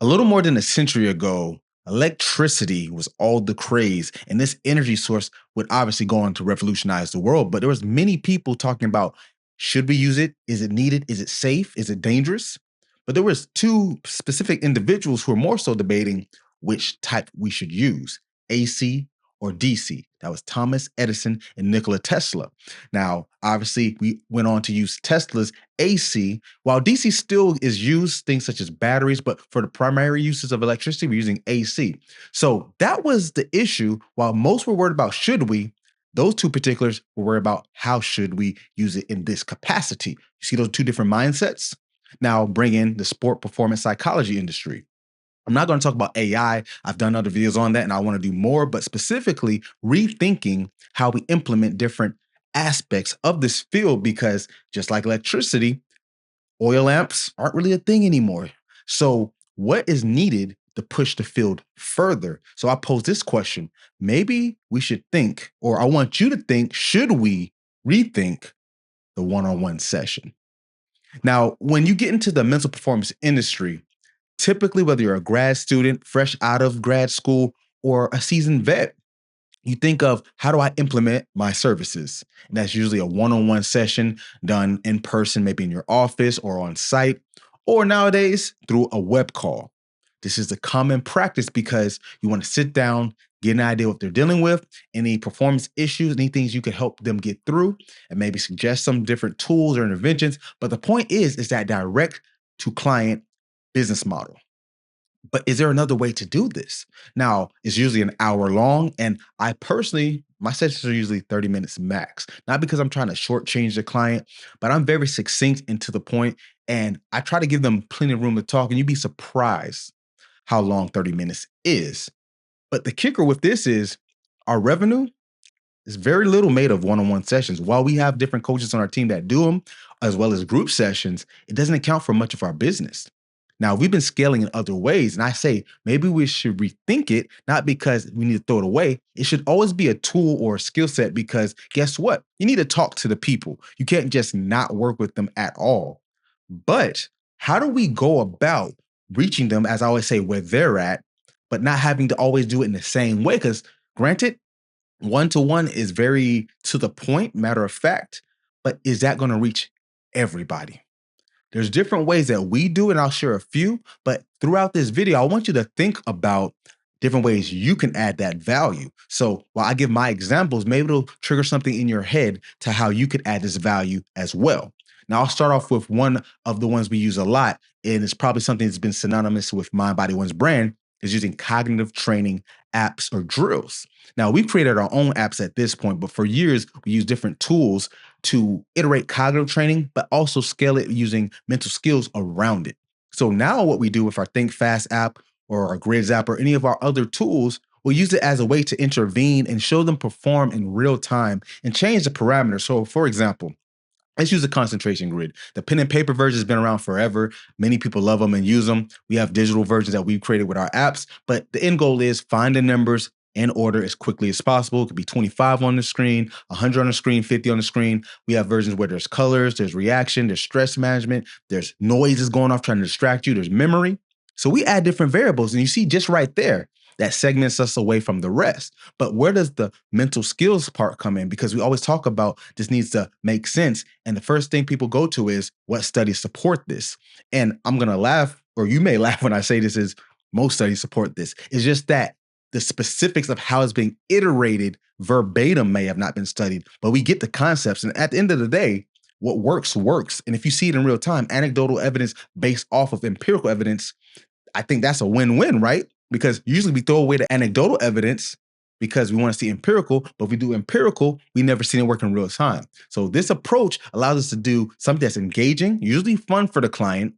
A little more than a century ago, electricity was all the craze, and this energy source would obviously go on to revolutionize the world. But there was many people talking about, should we use it? Is it needed? Is it safe? Is it dangerous? But there was two specific individuals who were more so debating which type we should use, AC or DC. That was Thomas Edison and Nikola Tesla. Now, obviously, we went on to use Tesla's AC, while DC still is used, things such as batteries, but for the primary uses of electricity, we're using AC. So that was the issue. While most were worried about should we, those two particulars were worried about how should we use it in this capacity. You see those two different mindsets? Now bring in the sport performance psychology industry. I'm not going to talk about AI. I've done other videos on that and I want to do more, but specifically rethinking how we implement different aspects of this field, because just like electricity, oil lamps aren't really a thing anymore. So what is needed to push the field further? So I pose this question. Maybe we should think, or I want you to think, should we rethink the one-on-one session? Now, when you get into the mental performance industry, typically, whether you're a grad student, fresh out of grad school, or a seasoned vet, you think of, how do I implement my services? And that's usually a one-on-one session done in person, maybe in your office or on site, or nowadays through a web call. This is a common practice because you want to sit down, get an idea what they're dealing with, any performance issues, any things you can help them get through, and maybe suggest some different tools or interventions. But the point is that direct to client business model. But is there another way to do this? Now, it's usually an hour long, and I personally, my sessions are usually 30 minutes max. Not because I'm trying to shortchange the client, but I'm very succinct and to the point, and I try to give them plenty of room to talk, and you'd be surprised how long 30 minutes is. But the kicker with this is our revenue is very little made of one-on-one sessions. While we have different coaches on our team that do them, as well as group sessions, it doesn't account for much of our business. Now, we've been scaling in other ways, and I say maybe we should rethink it, not because we need to throw it away. It should always be a tool or a skill set, because guess what? You need to talk to the people. You can't just not work with them at all. But how do we go about reaching them, as I always say, where they're at, but not having to always do it in the same way? Because granted, one-to-one is very to the point, matter of fact, but is that going to reach everybody? There's different ways that we do it, and I'll share a few, but throughout this video, I want you to think about different ways you can add that value. So while I give my examples, maybe it'll trigger something in your head to how you could add this value as well. Now, I'll start off with one of the ones we use a lot, and it's probably something that's been synonymous with Mind Body One's brand, is using cognitive training apps or drills. Now, we've created our own apps at this point, but for years, we use different tools to iterate cognitive training, but also scale it using mental skills around it. So now what we do with our Think Fast app or our Grids app or any of our other tools, we'll use it as a way to intervene and show them perform in real time and change the parameters. So for example, let's use a concentration grid. The pen and paper version has been around forever. Many people love them and use them. We have digital versions that we've created with our apps, but the end goal is find the numbers in order as quickly as possible. It could be 25 on the screen, 100 on the screen, 50 on the screen. We have versions where there's colors, there's reaction, there's stress management, there's noises going off trying to distract you, there's memory. So we add different variables, and you see just right there, that segments us away from the rest. But where does the mental skills part come in? Because we always talk about this needs to make sense. And the first thing people go to is, what studies support this? And I'm going to laugh, or you may laugh when I say this, is most studies support this. It's just that the specifics of how it's being iterated verbatim may have not been studied, but we get the concepts. And at the end of the day, what works, works. And if you see it in real time, anecdotal evidence based off of empirical evidence, I think that's a win-win, right? Because usually we throw away the anecdotal evidence because we want to see empirical, but if we do empirical, we never see it work in real time. So this approach allows us to do something that's engaging, usually fun for the client.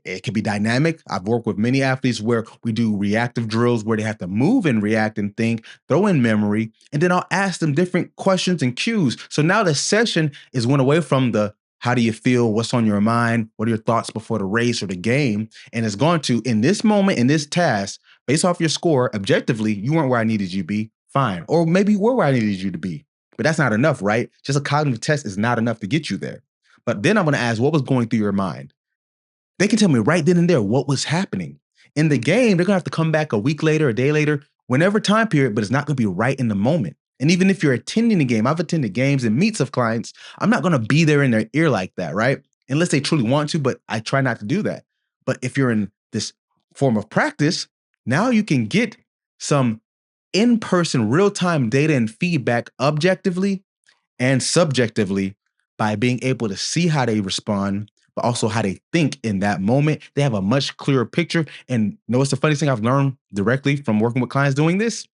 It can be dynamic. I've worked with many athletes where we do reactive drills where they have to move and react and think, throw in memory, and then I'll ask them different questions and cues. So now the session is went away from the how do you feel, what's on your mind, what are your thoughts before the race or the game, and it's gone to, in this moment, in this task, based off your score, objectively, you weren't where I needed you to be, fine. Or maybe you were where I needed you to be, but that's not enough, right? Just a cognitive test is not enough to get you there. But then I'm going to ask, what was going through your mind? They can tell me right then and there what was happening. In the game, they're gonna have to come back a week later, a day later, whenever time period, but it's not gonna be right in the moment. And even if you're attending the game, I've attended games and meets of clients, I'm not gonna be there in their ear like that, right? Unless they truly want to, but I try not to do that. But if you're in this form of practice, now you can get some in-person real-time data and feedback objectively and subjectively by being able to see how they respond, but also how they think in that moment. They have a much clearer picture. And you know what's the funniest thing I've learned directly from working with clients doing this?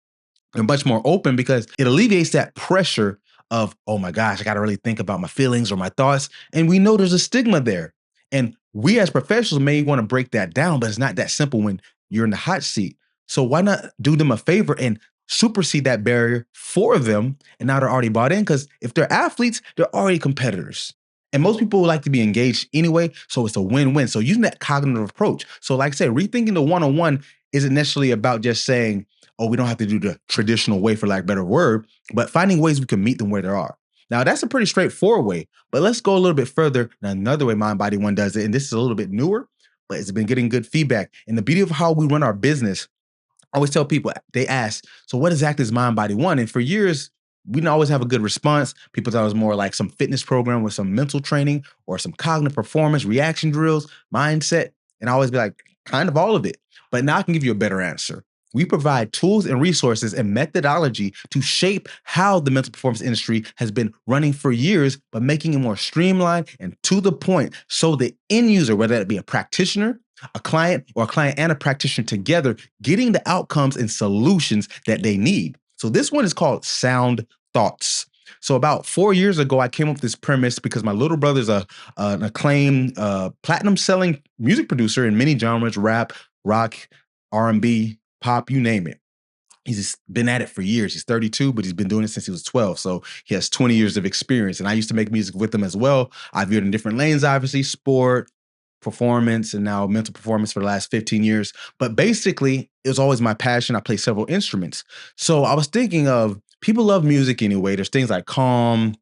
They're much more open because it alleviates that pressure of, oh my gosh, I got to really think about my feelings or my thoughts. And we know there's a stigma there. And we as professionals may want to break that down, but it's not that simple when you're in the hot seat. So why not do them a favor and supersede that barrier for them? And now they're already bought in because if they're athletes, they're already competitors. And most people like to be engaged anyway. So it's a win-win. So using that cognitive approach. So like I said, rethinking the one-on-one isn't necessarily about just saying, oh, we don't have to do the traditional way, for lack of a better word, but finding ways we can meet them where they are. Now, that's a pretty straightforward way, but let's go a little bit further. Another way Mind Body One does it, and this is a little bit newer, but it's been getting good feedback. And the beauty of how we run our business, I always tell people, they ask, so what exactly is Mind Body One? And for years, we didn't always have a good response. People thought it was more like some fitness program with some mental training or some cognitive performance, reaction drills, mindset. And I always be like, kind of all of it. But now I can give you a better answer. We provide tools and resources and methodology to shape how the mental performance industry has been running for years, but making it more streamlined and to the point so the end user, whether it be a practitioner, a client, or a client and a practitioner together, getting the outcomes and solutions that they need. So this one is called Sound Thoughts. So about 4 years ago, I came up with this premise because my little brother's an acclaimed platinum-selling music producer in many genres: rap, rock, R&B, pop, you name it. He's been at it for years. He's 32, but he's been doing it since he was 12. So he has 20 years of experience. And I used to make music with him as well. I've veered in different lanes, obviously, sport, performance, and now mental performance for the last 15 years. But basically, it was always my passion. I play several instruments. So I was thinking of, people love music anyway. There's things like Calm.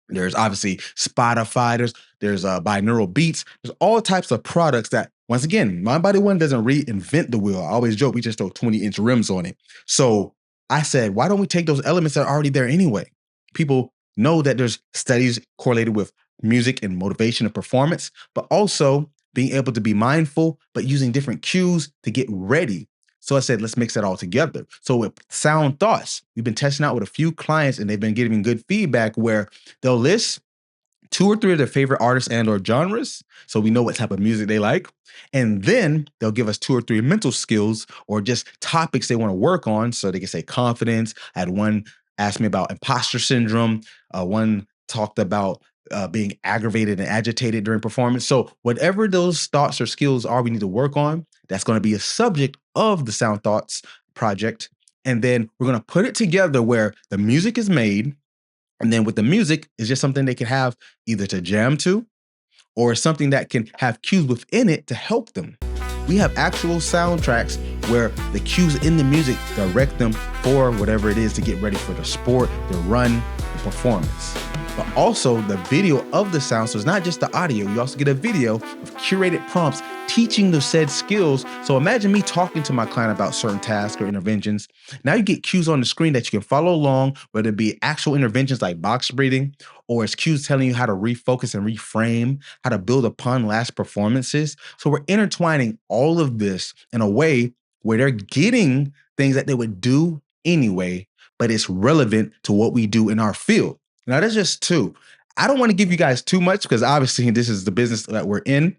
There's obviously Spotify. There's binaural beats. There's all types of products that, once again, Mind Body One doesn't reinvent the wheel. I always joke, we just throw 20-inch rims on it. So I said, why don't we take those elements that are already there anyway? People know that there's studies correlated with music and motivation and performance, but also being able to be mindful, but using different cues to get ready. So I said, let's mix that all together. So with Sound Thoughts, we've been testing out with a few clients and they've been giving good feedback where they'll list 2 or 3 of their favorite artists and or genres, so we know what type of music they like. And then they'll give us 2 or 3 mental skills or just topics they want to work on. So they can say confidence. I had one ask me about imposter syndrome. One talked about being aggravated and agitated during performance. So whatever those thoughts or skills are we need to work on, that's going to be a subject of the Sound Thoughts project. And then we're going to put it together where the music is made. And then with the music, it's just something they can have either to jam to or something that can have cues within it to help them. We have actual soundtracks where the cues in the music direct them for whatever it is to get ready for the sport, the run, the performance. But also the video of the sound. So it's not just the audio. You also get a video of curated prompts teaching the said skills. So imagine me talking to my client about certain tasks or interventions. Now you get cues on the screen that you can follow along, whether it be actual interventions like box breathing, or it's cues telling you how to refocus and reframe, how to build upon last performances. So we're intertwining all of this in a way where they're getting things that they would do anyway, but it's relevant to what we do in our field. Now, that's just 2. I don't want to give you guys too much because obviously this is the business that we're in,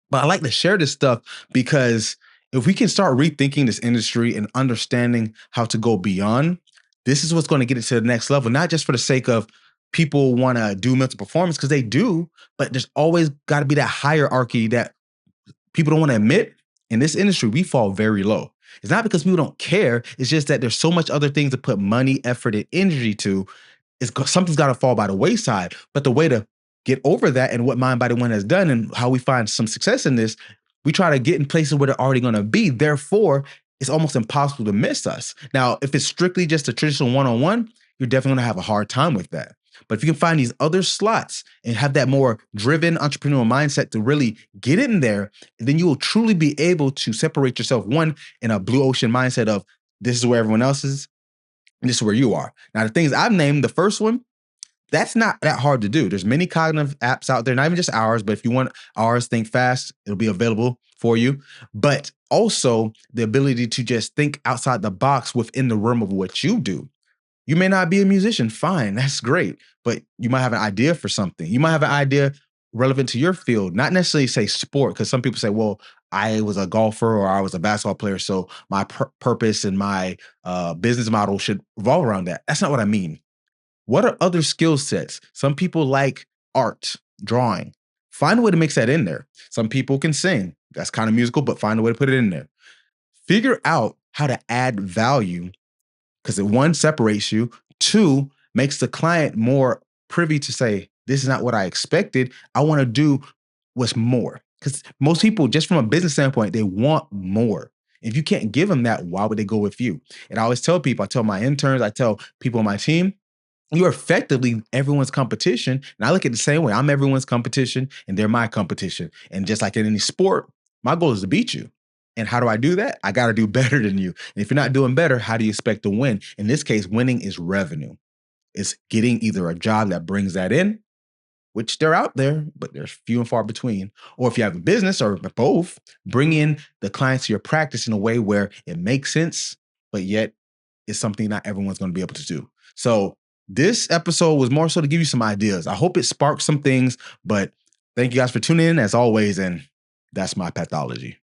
but I like to share this stuff because if we can start rethinking this industry and understanding how to go beyond, this is what's going to get it to the next level, not just for the sake of people want to do mental performance, because they do, but there's always got to be that hierarchy that people don't want to admit. In this industry, we fall very low. It's not because people don't care. It's just that there's so much other things to put money, effort, and energy to. Something's got to fall by the wayside. But the way to get over that, and what Mind Body One has done and how we find some success in this, we try to get in places where they're already going to be. Therefore, it's almost impossible to miss us. Now, if it's strictly just a traditional one-on-one, you're definitely going to have a hard time with that. But if you can find these other slots and have that more driven entrepreneurial mindset to really get in there, then you will truly be able to separate yourself, one, in a blue ocean mindset of this is where everyone else is, and this is where you are. Now, the things I've named, the first one, that's not that hard to do. There's many cognitive apps out there, not even just ours, but if you want ours, Think Fast, it'll be available for you. But also the ability to just think outside the box within the realm of what you do. You may not be a musician, fine, that's great. But you might have an idea for something. You might have an idea relevant to your field, not necessarily say sport, because some people say, well, I was a golfer or I was a basketball player, so my purpose and my business model should revolve around that. That's not what I mean. What are other skill sets? Some people like art, drawing. Find a way to mix that in there. Some people can sing. That's kind of musical, but find a way to put it in there. Figure out how to add value because one separates you, two makes the client more privy to say, this is not what I expected. I want to do what's more. Because most people, just from a business standpoint, they want more. If you can't give them that, why would they go with you? And I always tell people, I tell my interns, I tell people on my team, you're effectively everyone's competition. And I look at it the same way. I'm everyone's competition and they're my competition. And just like in any sport, my goal is to beat you. And how do I do that? I got to do better than you. And if you're not doing better, how do you expect to win? In this case, winning is revenue. It's getting either a job that brings that in, which they're out there, but they're few and far between. Or if you have a business or both, bring in the clients to your practice in a way where it makes sense, but yet it's something not everyone's going to be able to do. So this episode was more so to give you some ideas. I hope it sparked some things, but thank you guys for tuning in as always. And that's my pathology.